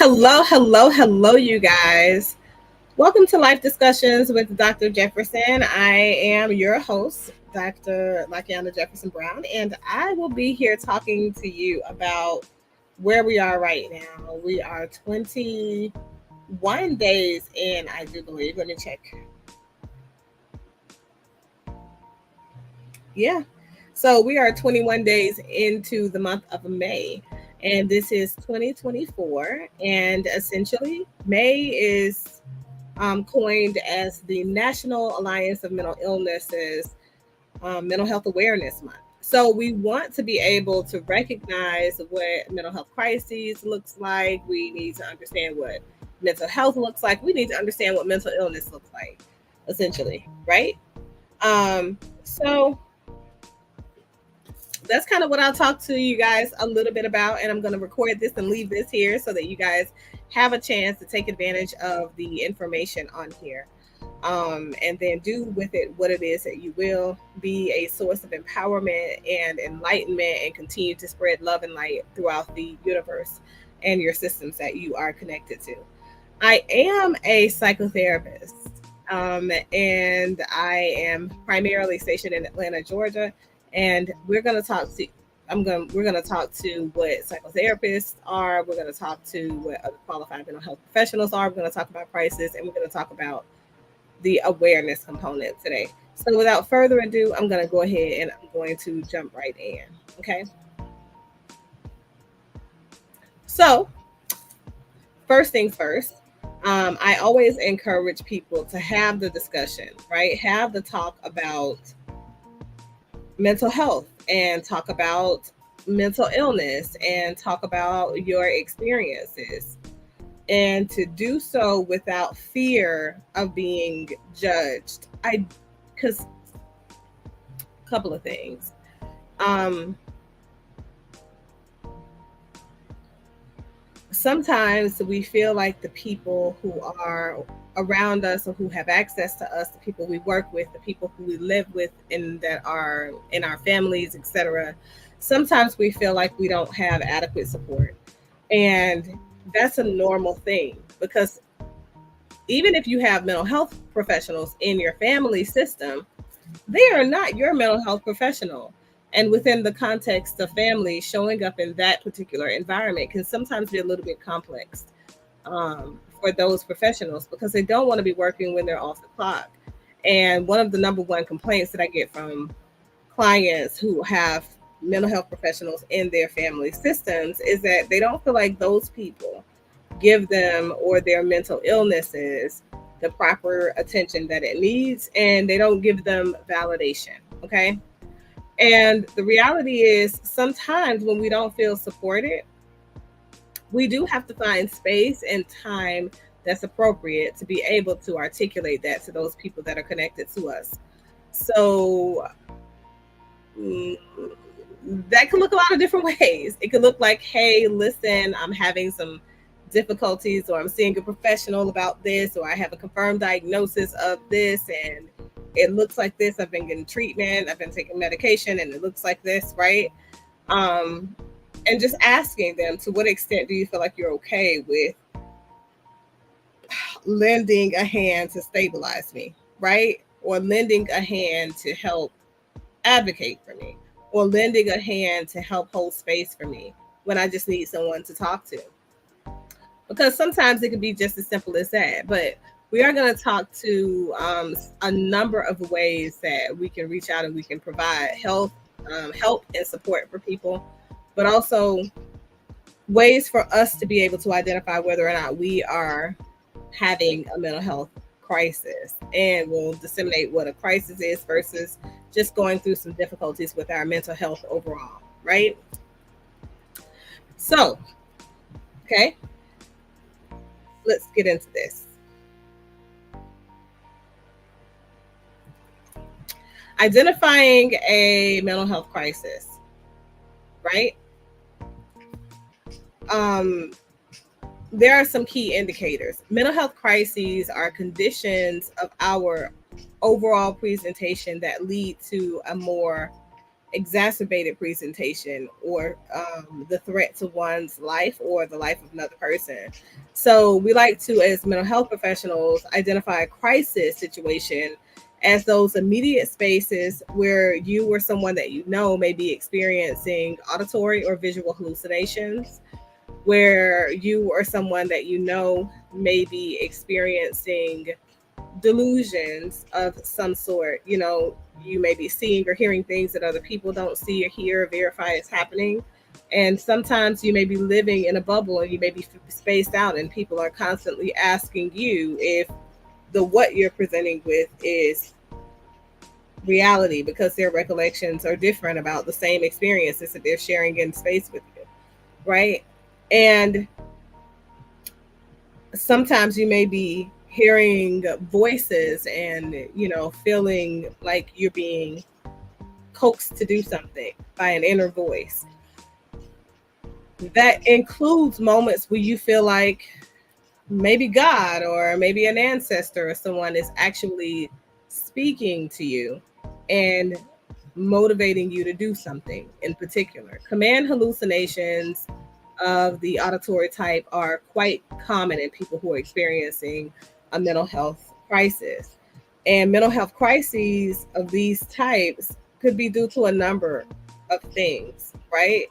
Hello, you guys. Welcome to Life Discussions with Dr. Jefferson. I am your host, Dr. Lakiana Jefferson Brown, and I will be here talking to you about where we are right now. We are 21 days in, I do believe. Let me check. Yeah. So we are 21 days into the month of May, and this is 2024. And essentially, May is coined as the National Alliance of Mental Illnesses Mental Health Awareness Month. So we want to be able to recognize what mental health crises looks like. We need to understand what mental health looks like. We need to understand what mental illness looks like, essentially, right? So that's kind of what I'll talk to you guys a little bit about. And I'm going to record this and leave this here so that you guys have a chance to take advantage of the information on here. And then do with it what it is that you will. Be a source of empowerment and enlightenment and continue to spread love and light throughout the universe and your systems that you are connected to. I am a psychotherapist, and I am primarily stationed in Atlanta, Georgia. And we're gonna talk to what psychotherapists are. We're gonna talk to what other qualified mental health professionals are. We're gonna talk about crisis, and we're gonna talk about the awareness component today. So without further ado, I'm gonna go ahead and I'm going to jump right in. Okay. So first things first, I always encourage people to have the discussion, right? Have the talk about mental health and talk about mental illness and talk about your experiences, and to do so without fear of being judged. Because a couple of things. Sometimes we feel like the people who are around us or who have access to us, the people we work with, the people who we live with and that are in our families, etc., sometimes we feel like we don't have adequate support. And that's a normal thing, because even if you have mental health professionals in your family system, they are not your mental health professional. And within the context of family, showing up in that particular environment can sometimes be a little bit complex for those professionals, because they don't want to be working when they're off the clock. And one of the number one complaints that I get from clients who have mental health professionals in their family systems is that they don't feel like those people give them or their mental illnesses the proper attention that it needs, and they don't give them validation. Okay. And the reality is, sometimes when we don't feel supported, we do have to find space and time that's appropriate to be able to articulate that to those people that are connected to us. So that could look a lot of different ways. It could look like, hey, listen, I'm having some difficulties, or I'm seeing a professional about this, or I have a confirmed diagnosis of this, and it looks like this. I've been getting treatment, I've been taking medication, and it looks like this, right? And just asking them, to what extent do you feel like you're okay with lending a hand to stabilize me, right? Or lending a hand to help advocate for me, or lending a hand to help hold space for me when I just need someone to talk to. Because sometimes it can be just as simple as that. But we are going to talk to a number of ways that we can reach out and we can provide help and support for people, but also ways for us to be able to identify whether or not we are having a mental health crisis. And we'll disseminate what a crisis is versus just going through some difficulties with our mental health overall, right? So, okay, let's get into this. Identifying a mental health crisis, right? There are some key indicators. Mental health crises are conditions of our overall presentation that lead to a more exacerbated presentation or the threat to one's life or the life of another person. So we like to, as mental health professionals, identify a crisis situation as those immediate spaces where you or someone that you know may be experiencing auditory or visual hallucinations, where you or someone that you know may be experiencing delusions of some sort. You know, you may be seeing or hearing things that other people don't see or hear or verify is happening. And sometimes you may be living in a bubble and you may be spaced out, and people are constantly asking you if the what you're presenting with is reality because their recollections are different about the same experiences that they're sharing in space with you, right? And sometimes you may be hearing voices and, you know, feeling like you're being coaxed to do something by an inner voice. That includes moments where you feel like maybe God or maybe an ancestor or someone is actually speaking to you and motivating you to do something in particular. Command hallucinations of the auditory type are quite common in people who are experiencing a mental health crisis. And mental health crises of these types could be due to a number of things, right?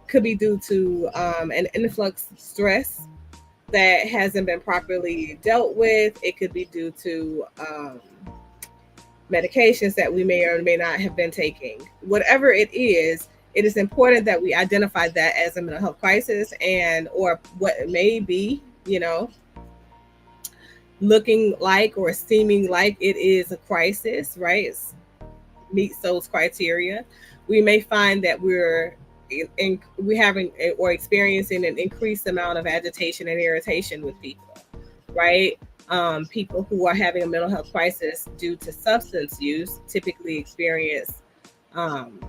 Could be due to an influx of stress that hasn't been properly dealt with. It could be due to medications that we may or may not have been taking. Whatever it is important that we identify that as a mental health crisis, and or what it may be, you know, looking like or seeming like it is a crisis, right? Meets those criteria. We may find that we're having or experiencing an increased amount of agitation and irritation with people, right? People who are having a mental health crisis due to substance use typically experience um,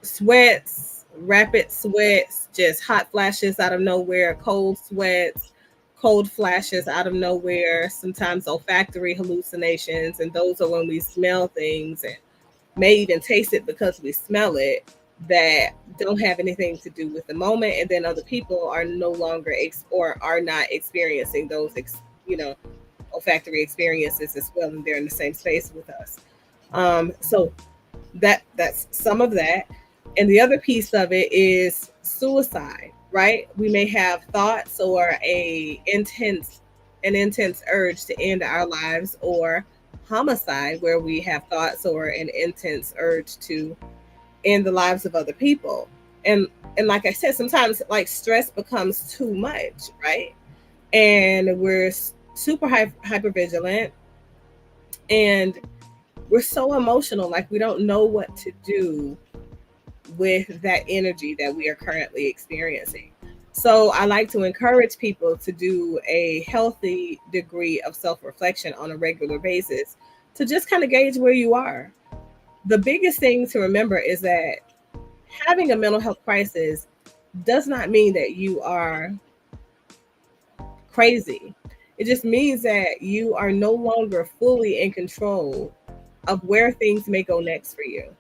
sweats, rapid sweats, just hot flashes out of nowhere, cold sweats, cold flashes out of nowhere, sometimes olfactory hallucinations. And those are when we smell things and may even taste it because we smell it, that don't have anything to do with the moment. And then other people are no longer or are not experiencing those, you know, olfactory experiences as well, and they're in the same space with us. So that's some of that. And the other piece of it is suicide, right? We may have thoughts or an intense urge to end our lives, or homicide, where we have thoughts or an intense urge to end the lives of other people. And like I said, sometimes like stress becomes too much, right? And we're super hyper vigilant, and we're so emotional, like we don't know what to do with that energy that we are currently experiencing. So I like to encourage people to do a healthy degree of self-reflection on a regular basis to just kind of gauge where you are. The biggest thing to remember is that having a mental health crisis does not mean that you are crazy. It just means that you are no longer fully in control of where things may go next for you.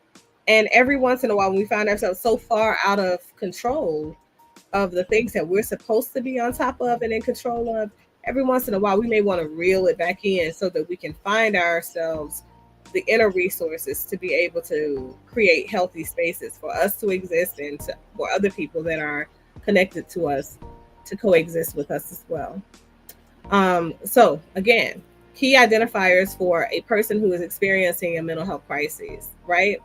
And every once in a while, when we find ourselves so far out of control of the things that we're supposed to be on top of and in control of, every once in a while, we may want to reel it back in so that we can find ourselves the inner resources to be able to create healthy spaces for us to exist and for other people that are connected to us to coexist with us as well. So again, key identifiers for a person who is experiencing a mental health crisis, right?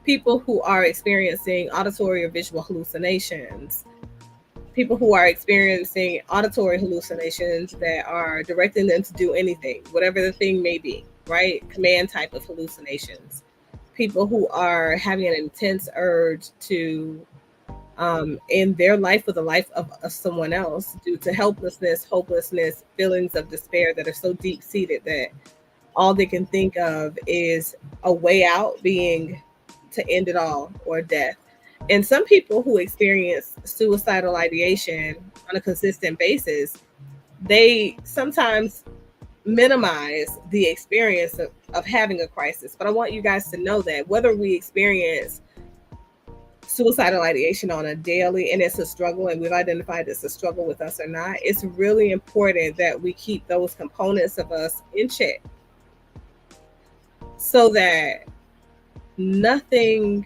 People who are experiencing auditory or visual hallucinations, people who are experiencing auditory hallucinations that are directing them to do anything, whatever the thing may be, right? Command type of hallucinations. People who are having an intense urge to in their life or the life of someone else due to helplessness, hopelessness, feelings of despair that are so deep seated that all they can think of is a way out being to end it all or death. And some people who experience suicidal ideation on a consistent basis, they sometimes minimize the experience of having a crisis. But I want you guys to know that whether we experience suicidal ideation on a daily and it's a struggle and we've identified it's a struggle with us or not, it's really important that we keep those components of us in check so that nothing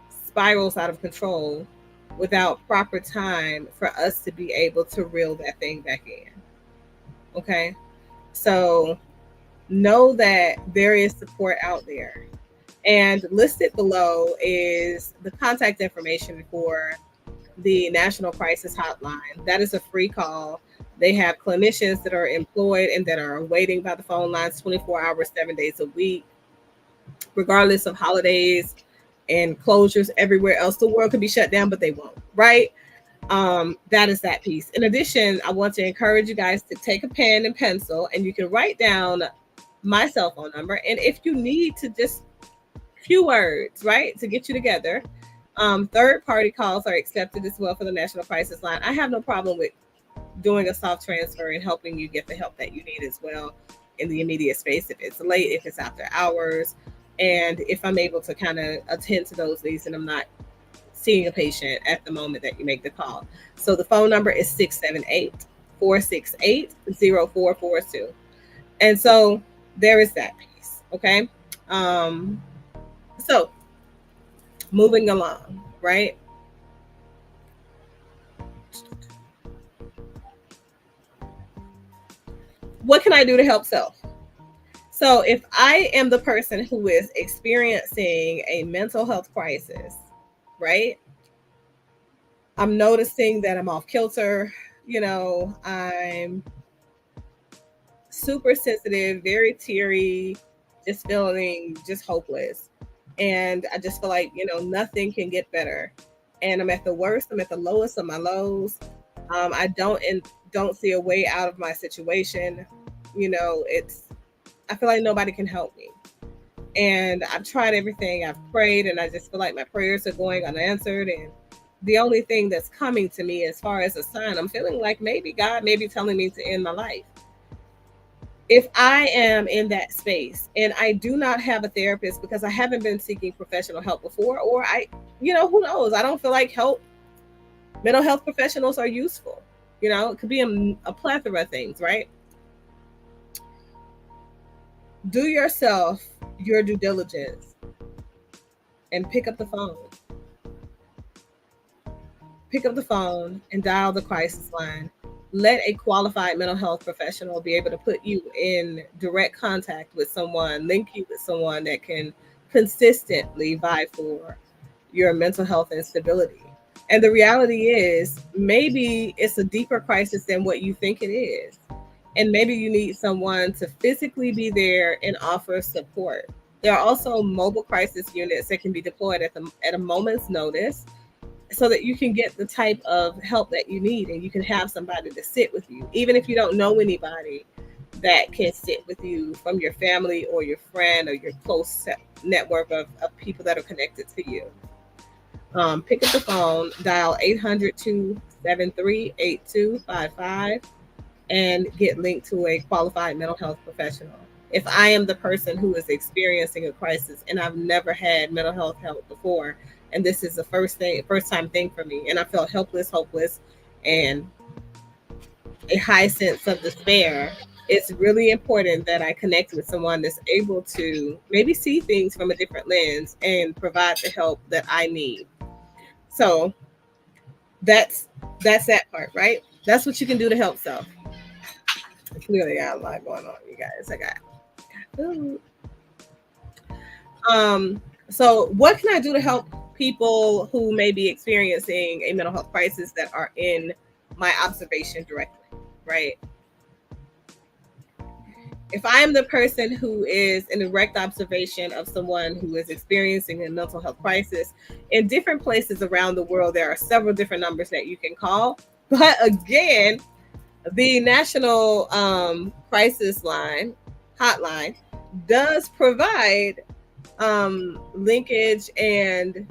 spirals out of control without proper time for us to be able to reel that thing back in. Okay? So know that there is support out there. And listed below is the contact information for the National Crisis Hotline. That is a free call. They have clinicians that are employed and that are waiting by the phone lines 24 hours, 7 days a week, regardless of holidays and closures everywhere else. The world could be shut down, but they won't, right? That is that piece. In addition, I want to encourage you guys to take a pen and pencil and you can write down my cell phone number. And if you need to just few words, right, to get you together, third party calls are accepted as well for the National Crisis Line. I have no problem with doing a soft transfer and helping you get the help that you need as well in the immediate space, if it's late, if it's after hours, and if I'm able to kind of attend to those needs and I'm not seeing a patient at the moment that you make the call. So the phone number is 678-468-0442. And so there is that piece. Okay. So moving along, right? What can I do to help self? So if I am the person who is experiencing a mental health crisis, right? I'm noticing that I'm off kilter, I'm super sensitive, very teary, just feeling just hopeless. And I just feel like, nothing can get better. And I'm at the worst, I'm at the lowest of my lows. I don't see a way out of my situation. I feel like nobody can help me. And I've tried everything, I've prayed, and I just feel like my prayers are going unanswered. And the only thing that's coming to me as far as a sign, I'm feeling like maybe God may be telling me to end my life. If I am in that space and I do not have a therapist because I haven't been seeking professional help before, or who knows, I don't feel like mental health professionals are useful. It could be a plethora of things, right? Do yourself your due diligence and pick up the phone. Pick up the phone and dial the crisis line. Let a qualified mental health professional be able to put you in direct contact with someone, link you with someone that can consistently vie for your mental health and stability. And the reality is, maybe it's a deeper crisis than what you think it is. And maybe you need someone to physically be there and offer support. There are also mobile crisis units that can be deployed at a moment's notice so that you can get the type of help that you need and you can have somebody to sit with you, even if you don't know anybody that can sit with you from your family or your friend or your close network of people that are connected to you. Pick up the phone, dial 800-273-8255 and get linked to a qualified mental health professional. If I am the person who is experiencing a crisis and I've never had mental health help before, and this is the first time thing for me, and I felt helpless, hopeless, and a high sense of despair, it's really important that I connect with someone that's able to maybe see things from a different lens and provide the help that I need. So that's that part, right? That's what you can do to help self. Clearly, got a lot going on, you guys. I got food. So what can I do to help people who may be experiencing a mental health crisis that are in my observation directly, right? If I am the person who is in direct observation of someone who is experiencing a mental health crisis, in different places around the world, there are several different numbers that you can call. But again, the National Crisis Line hotline does provide linkage and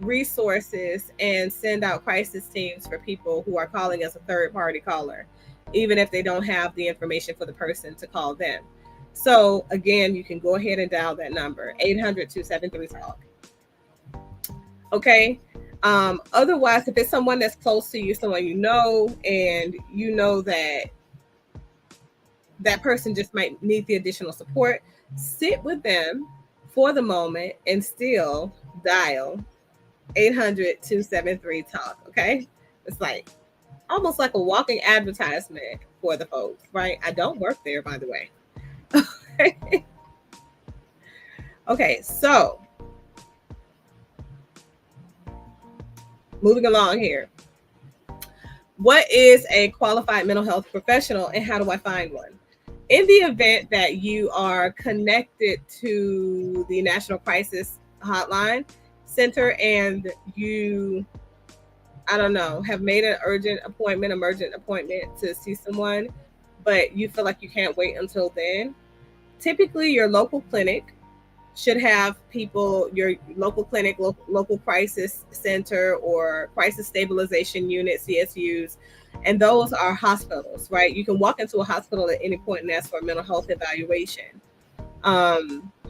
resources and send out crisis teams for people who are calling as a third party caller. even if they don't have the information for the person to call them. So again, you can go ahead and dial that number, 800-273-TALK. Okay. Otherwise, if it's someone that's close to you, someone you know, and you know that that person just might need the additional support, sit with them for the moment and still dial 800-273-TALK. Okay. It's like almost like a walking advertisement for the folks, right? I don't work there, by the way. Okay, so moving along here. What is a qualified mental health professional and how do I find one? In the event that you are connected to the National Crisis Hotline Center and you, I don't know, have made an urgent appointment, emergent appointment to see someone, but you feel like you can't wait until then, typically your local clinic should have people, your local clinic, local crisis center or crisis stabilization unit, CSUs, and those are hospitals, right? You can walk into a hospital at any point and ask for a mental health evaluation.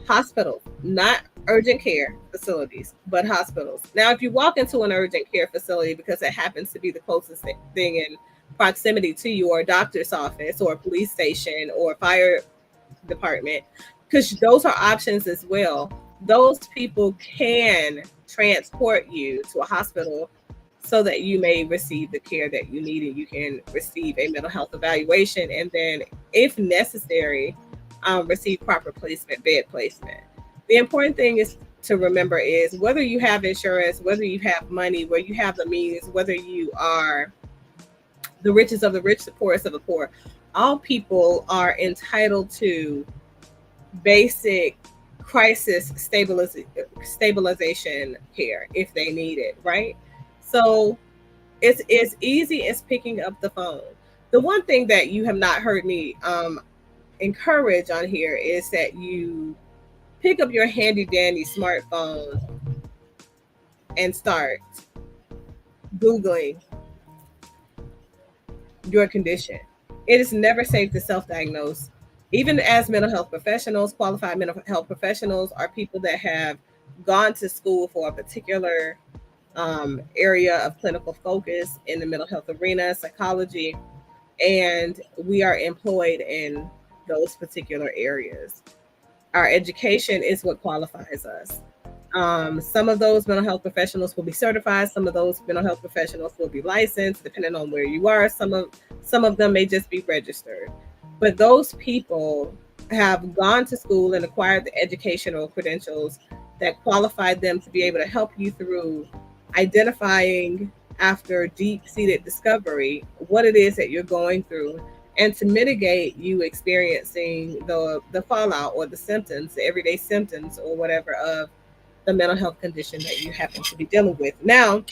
Hospitals, not urgent care facilities, but hospitals. Now, if you walk into an urgent care facility because it happens to be the closest thing in proximity to you, or a doctor's office, or a police station, or fire department, because those are options as well. Those people can transport you to a hospital so that you may receive the care that you need and you can receive a mental health evaluation, and then, if necessary, receive proper placement, bed placement. The important thing is to remember is whether you have insurance, whether you have money, whether you have the means, whether you are the richest of the rich, the poorest of the poor, all people are entitled to basic crisis stabilization care if they need it, right? So it's as easy as picking up the phone. The one thing that you have not heard me encourage on here is that you pick up your handy dandy smartphone and start Googling your condition. It is never safe to self-diagnose. Even as mental health professionals, qualified mental health professionals are people that have gone to school for a particular area of clinical focus in the mental health arena, psychology, and we are employed in those particular areas. Our education is what qualifies us. Some of those mental health professionals will be certified. Some of those mental health professionals will be licensed, depending on where you are. Some of them may just be registered. But those people have gone to school and acquired the educational credentials that qualified them to be able to help you through identifying, after deep-seated discovery, what it is that you're going through, and to mitigate you experiencing the fallout or the symptoms, the everyday symptoms or whatever of the mental health condition that you happen to be dealing with. Now,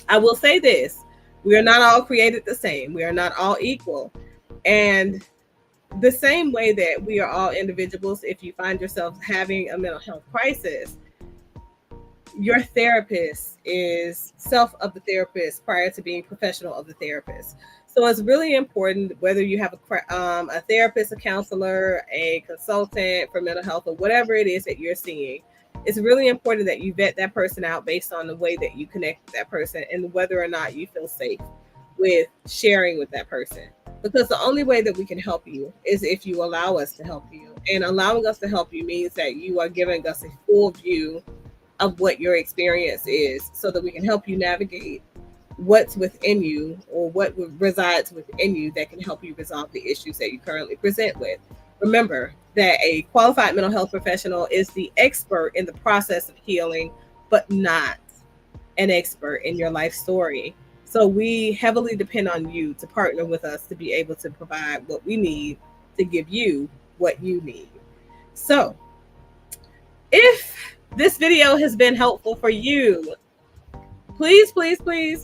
I will say this: we are not all created the same. We are not all equal. And the same way that we are all individuals, if you find yourself having a mental health crisis, your therapist is self of the therapist prior to being professional of the therapist. So it's really important, whether you have a therapist, a counselor, a consultant for mental health, or whatever it is that you're seeing. It's really important that you vet that person out based on the way that you connect with that person and whether or not you feel safe with sharing with that person. Because the only way that we can help you is if you allow us to help you. And allowing us to help you means that you are giving us a full view of what your experience is so that we can help you navigate what's within you or what resides within you that can help you resolve the issues that you currently present with. Remember that a qualified mental health professional is the expert in the process of healing, but not an expert in your life story. So we heavily depend on you to partner with us to be able to provide what we need to give you what you need. So if this video has been helpful for you, please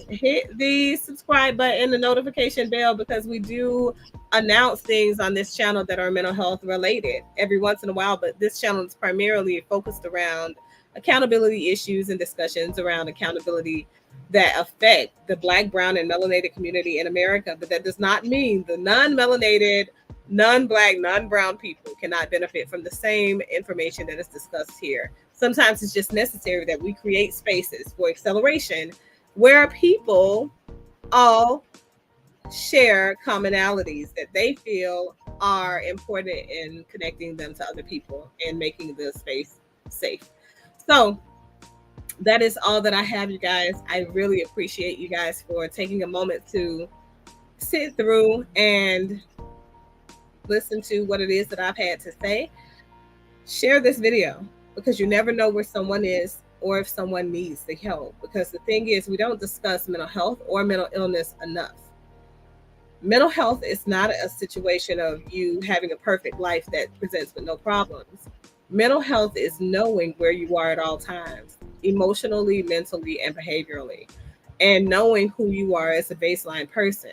hit the subscribe button, the notification bell, because we do announce things on this channel that are mental health related every once in a while. But this channel is primarily focused around accountability issues and discussions around accountability that affect the Black, brown, and melanated community in America. But that does not mean the non-melanated, non-Black, non-brown people cannot benefit from the same information that is discussed here. Sometimes it's just necessary that we create spaces for acceleration where people all share commonalities that they feel are important in connecting them to other people and making the space safe. So that is all that I have, you guys. I really appreciate you guys for taking a moment to sit through and listen to what it is that I've had to say. Share this video because you never know where someone is or if someone needs the help. Because the thing is, we don't discuss mental health or mental illness enough. Mental health is not a situation of you having a perfect life that presents with no problems. Mental health is knowing where you are at all times, emotionally, mentally, and behaviorally, and knowing who you are as a baseline person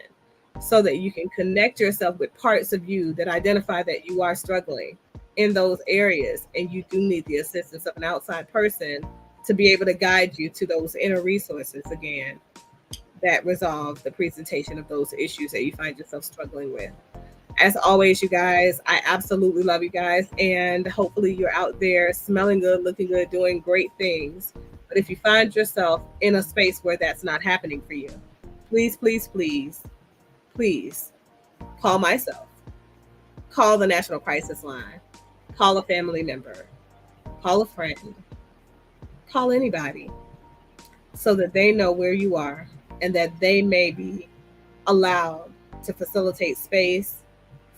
so that you can connect yourself with parts of you that identify that you are struggling in those areas, and you do need the assistance of an outside person to be able to guide you to those inner resources again that resolve the presentation of those issues that you find yourself struggling with. As always, you guys, I absolutely love you guys, and hopefully you're out there smelling good, looking good, doing great things. But if you find yourself in a space where that's not happening for you, please, please, please, please call myself, call the National Crisis Line, call a family member, call a friend, call anybody so that they know where you are and that they may be allowed to facilitate space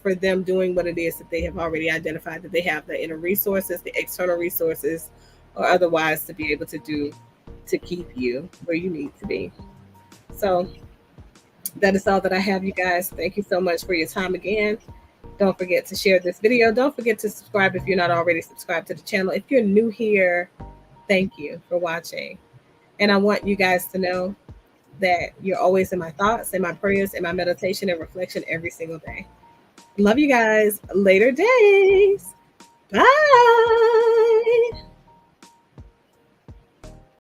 for them doing what it is that they have already identified that they have the inner resources, the external resources, or otherwise to be able to do to keep you where you need to be. So that is all that I have, you guys. Thank you so much for your time again. Don't forget to share this video. Don't forget to subscribe if you're not already subscribed to the channel. If you're new here, thank you for watching. And I want you guys to know that you're always in my thoughts, in my prayers, in my meditation and reflection every single day. Love you guys. Later days. Bye.